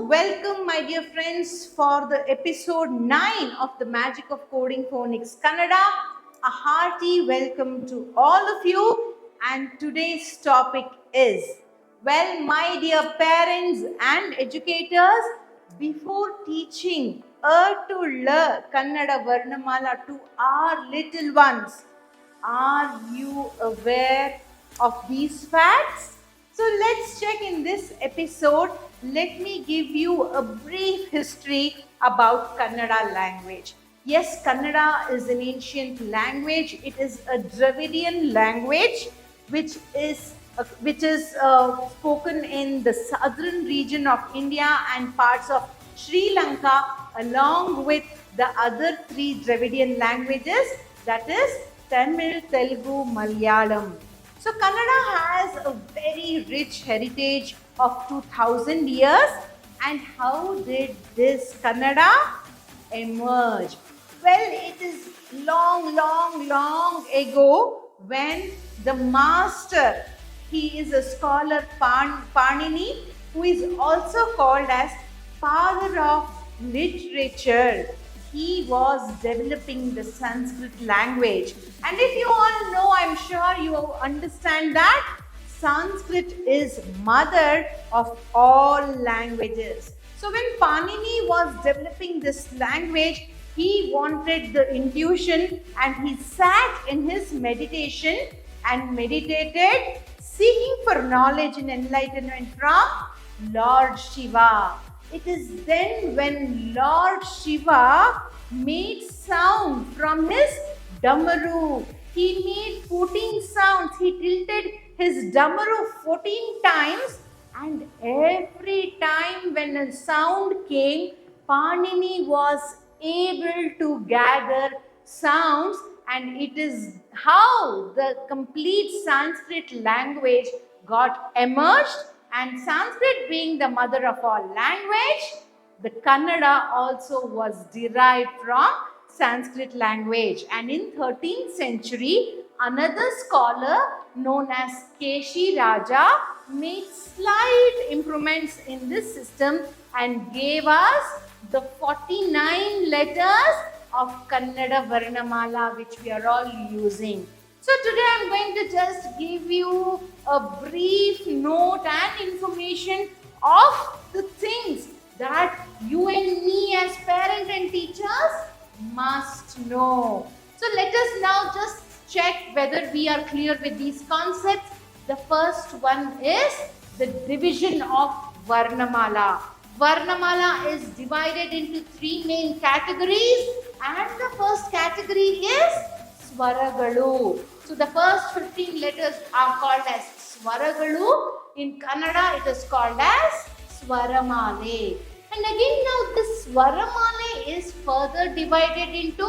welcome my dear friends for the episode 9 of the Magic of Coding Phonics Kannada. A hearty welcome to all of you, and today's topic is, well, my dear parents and educators, before teaching to learn Kannada varnamala to our little ones, are you aware of these facts? So let's check in this episode. Let me give you a brief history about Kannada language. Yes, Kannada is an ancient language. It is a Dravidian language which is spoken in the southern region of India and parts of Sri Lanka, along with the other three Dravidian languages, that is Tamil, Telugu, Malayalam. So Kannada has a very rich heritage of 2000 years. And how did this Kannada emerge? Well, it is long ago when the master, he is a scholar Painini, who is also called as father of literature. He was developing the Sanskrit language. And if you all know, I'm sure you understand that Sanskrit is mother of all languages. So when Painini was developing this language, he wanted the intuition and he sat in his meditation and meditated, seeking for knowledge and enlightenment from Lord Shiva. It is then when Lord Shiva made sound from his damaru. He made 14 sounds. He tilted his damaru 14 times, and every time when a sound came, Painini was able to gather sounds, and it is how the complete Sanskrit language got emerged. And Sanskrit being the mother of all language, the Kannada also was derived from Sanskrit language. And in 13th century, another scholar known as Kashiraja made slight improvements in this system and gave us the 49 letters of Kannada varnamala, which we are all using. So today I am going to just give you a brief note and information of the things that you and me as parents and teachers must know. So let us now just check whether we are clear with these concepts. The first one is the division of varnamala. Varnamala is divided into three main categories, and the first category is Swaragalu. So the first 15 letters are called as Swaragalu. In Kannada it is called as Swaramale. And again now this Swaramale is further divided into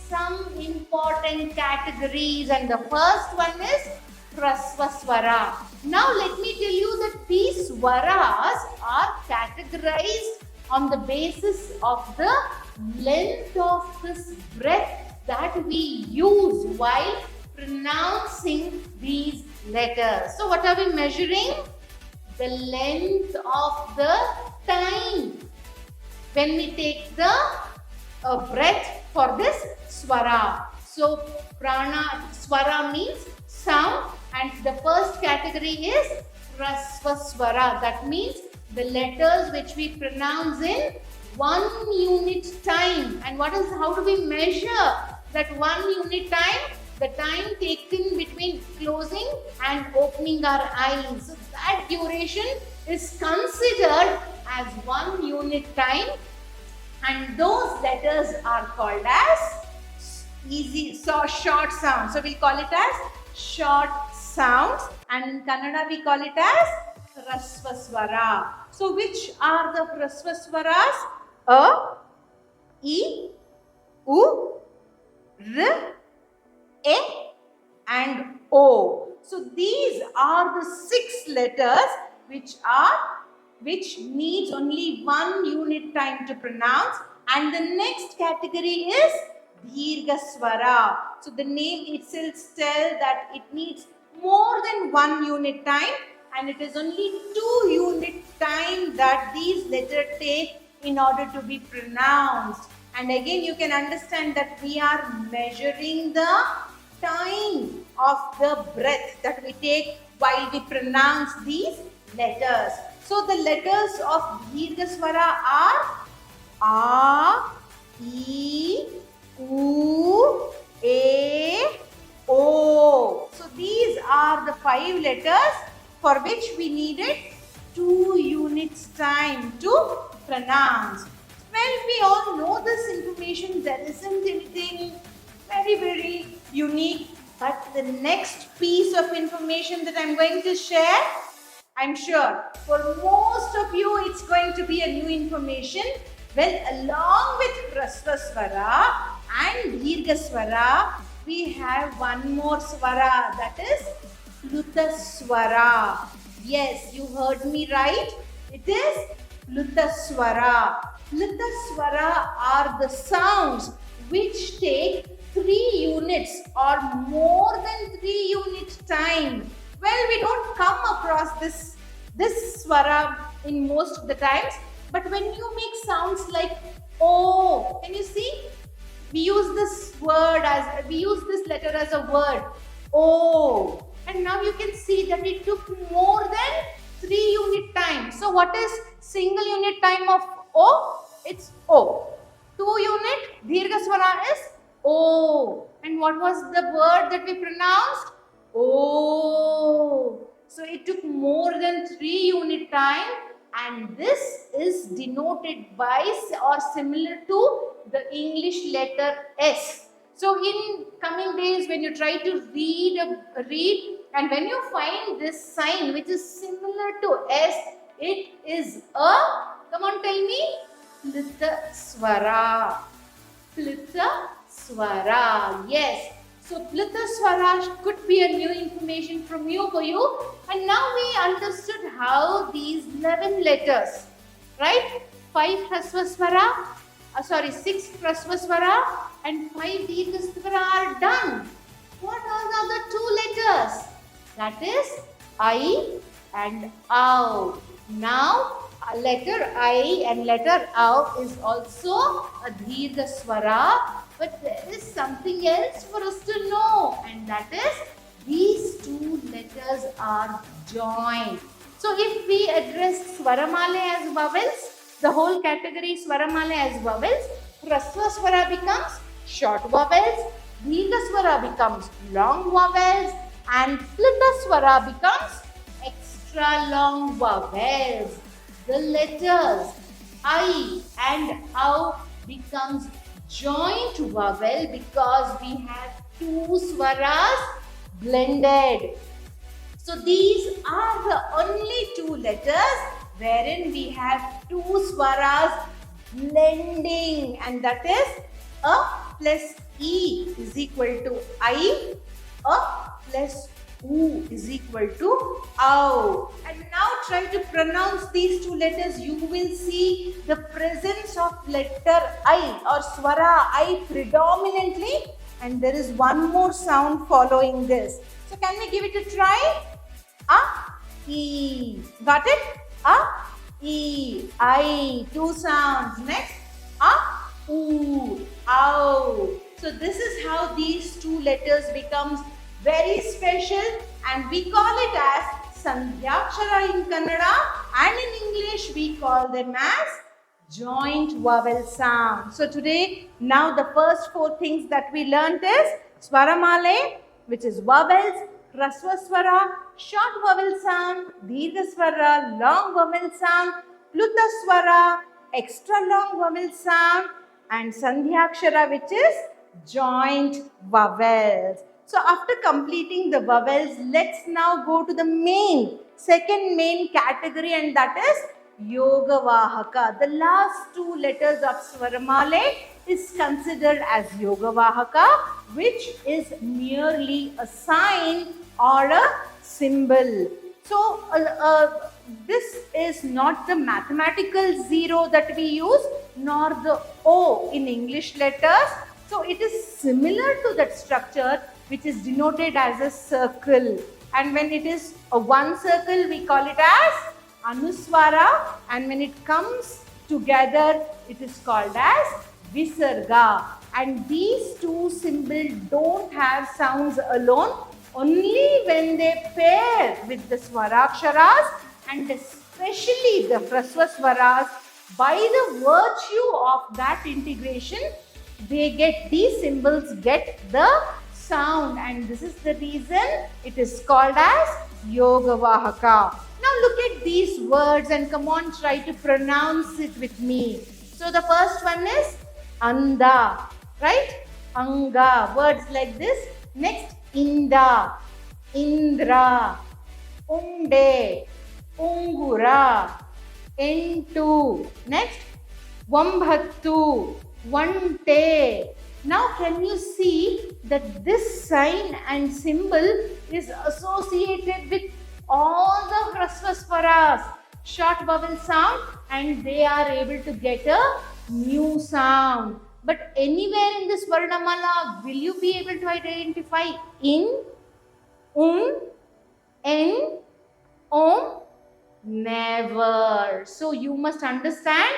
some important categories, and the first one is Swara. Now let me tell you that these swaras are categorized on the basis of the length of this breath that we use while pronouncing these letters. So what are we measuring? The length of the time when we take the breath for this swara. So prana, swara means sound, and the first category is swara. That means the letters which we pronounce in 1 unit time. And how do we measure that 1 unit time? The time taken between closing and opening our eyes. So that duration is considered as 1 unit time, and those letters are called as short sounds. So we'll call it as short sounds, and in Kannada we call it as Swara. So which are the Swaras? A, E, U, R, A and O. So these are the 6 letters which needs only 1 unit time to pronounce, and the next category is Dirgha Swara. So the name itself tells that it needs more than 1 unit time, and it is only 2 unit time that these letters take in order to be pronounced. And again you can understand that we are measuring the time of the breath that we take while we pronounce these letters. So the letters of Dirgha Swara are A, E, U, A, O. So these are the 5 letters for which we needed 2 units time to pronounce. Well, we all know this information. There isn't anything very unique. But the next piece of information that I'm going to share, I'm sure for most of you it's going to be a new information. Well, along with Hrasva Swara and Dirgha Swara, we have one more Swara, that is Pluta Swara. Yes, you heard me right. It is Pluta Swara. Pluta Swara are the sounds which take 3 units or more than 3 unit time. Well, we don't come across this Swara in most of the times. But when you make sounds like O, can you see? We use this letter as a word, O. And now you can see that it took more than 3 unit time. So what is single unit time of O? It's O. 2 unit, Dirgha Swara is O. And what was the word that we pronounced? O. So it took more than 3 unit time. And this is denoted by or similar to the English letter S. So in coming days when you try to read and when you find this sign which is similar to S, it is a, come on tell me, Pluta Swara. Pluta Swara, yes. So Pluta Swara could be a new information from you for you. And now we understood how these 11 letters, right? 5 Hrasva Swara, 6 Hrasva Swara and 5 Dirgha Swara are done. What are the other 2 letters? That is I and Au. Now letter I and letter Au is also a Dirgha Swara. But there is something else for us to know, and that is these 2 letters are joined. So if we address Swaramale as vowels, the whole category Swaramale as vowels, Hrasva Swara becomes short vowels, Dirgha Swara becomes long vowels, and Pluta Swara becomes extra long vowels. The letters I and Au becomes joint vowel because we have 2 swaras blended. So these are the only 2 letters wherein we have 2 swaras blending, and that is A plus E is equal to I, A plus U is equal to Au. And now try to pronounce these 2 letters. You will see the presence of letter I or swara I predominantly, and there is one more sound following this. So can we give it a try? A, E. Got it? A, E, I. 2 sounds. Next, A, U, Au. So this is how these 2 letters becomes very special, and we call it as Sandhyakshara in Kannada, and in English we call them as joint vowel sound. So today, now the first 4 things that we learnt is Swaramale, which is vowels, Hrasva Swara, short vowel sound, Dirgha Swara, long vowel sound, Pluta Swara, extra long vowel sound, and Sandhyakshara, which is joint vowels. So after completing the vowels, let's now go to the second main category, and that is Yoga Vahaka. The last 2 letters of Swaramale is considered as Yoga Vahaka, which is merely a sign or a symbol. So this is not the mathematical 0 that we use, nor the O in English letters. So it is similar to that structure, which is denoted as a circle. and when it is a one circle, we call it as Anuswara, and when it comes together, it is called as Visarga. And these two symbols don't have sounds alone, only when they pair with the swaraksharas, and especially the hrasva swaras. By the virtue of that integration, these symbols get the sound, and this is the reason it is called as Yoga Vahaka. Now look at these words and come on, try to pronounce it with me. So the first one is Anda, right? Anga, words like this. Next, Inda, Indra, Unde, Ungura, Entu. Next, Vambhattu, Vante. Now can you see that this sign and symbol is associated with all the hrasva swaras, short vowel sound, and they are able to get a new sound. But anywhere in this varnamala, will you be able to identify in, en, om? Never. So you must understand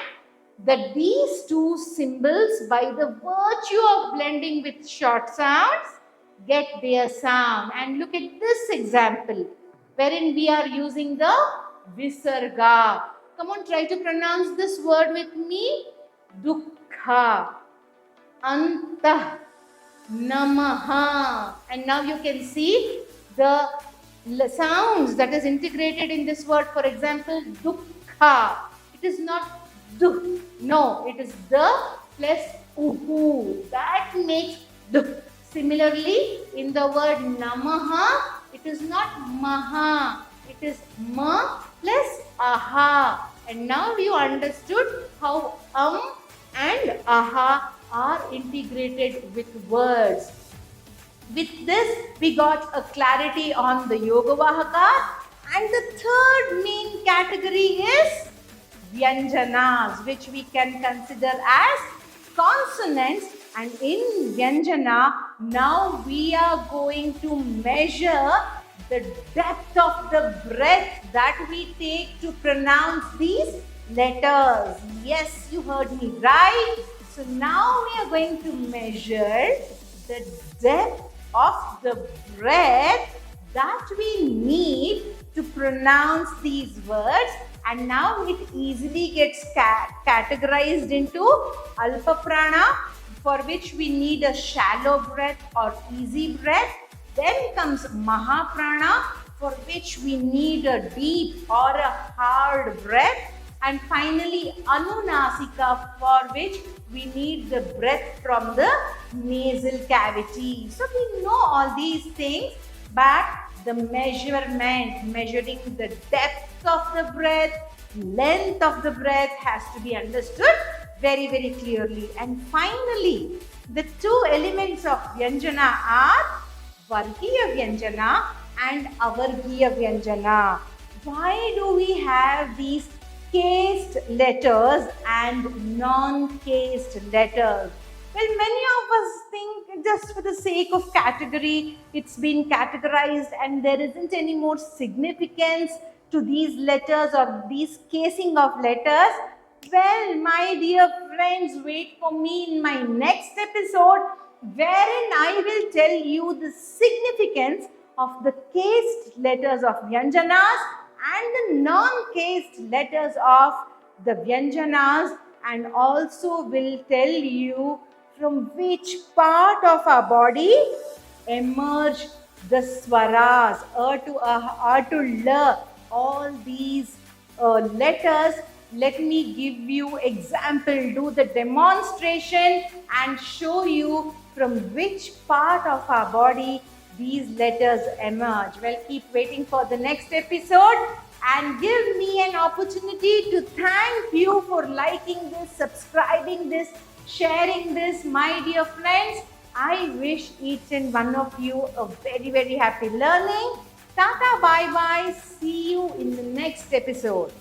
that these two symbols, by the virtue of blending with short sounds, get their sound. And look at this example, wherein we are using the Visarga. Come on, try to pronounce this word with me. Dukkha, Anta, Namaha. And now you can see the sounds that is integrated in this word. For example, Dukkha. It is not Duk. No, it is the plus uhu. That makes Duk. Similarly, in the word Namaha, it is not Maha. It is Ma plus Aha. And now you understood how and Aha are integrated with words. With this, we got a clarity on the Yoga Vahaka. And the third main category is Vyanjanas, which we can consider as consonants. And in Vyanjana, now we are going to measure the depth of the breath that we take to pronounce these letters. Yes, you heard me right. So now we are going to measure the depth of the breath that we need to pronounce these words. And now it easily gets categorized into Alpa Prana, for which we need a shallow breath or easy breath. Then comes Mahaprana, for which we need a deep or a hard breath. And finally Anunasika, for which we need the breath from the nasal cavity. So we know all these things, but the measurement, measuring the depth of the breath, length of the breath has to be understood very, very clearly. And finally, the two elements of Vyanjana are Vargiya Vyanjana and Avargiya Vyanjana. Why do we have these cased letters and non-cased letters? Well, many of us think just for the sake of category, it's been categorized and there isn't any more significance to these letters or these casing of letters. Well, my dear friends, wait for me in my next episode, wherein I will tell you the significance of the cased letters of Vyanjanas and the non-cased letters of the Vyanjanas, and also will tell you from which part of our body emerge the swaras, a to l, all these letters. Let me give you example, do the demonstration and show you from which part of our body these letters emerge. Well, keep waiting for the next episode and give me an opportunity to thank you for liking this, subscribing this, sharing this, my dear friends. I wish each and one of you a very, very happy learning. Tata, bye bye. See you in the next episode.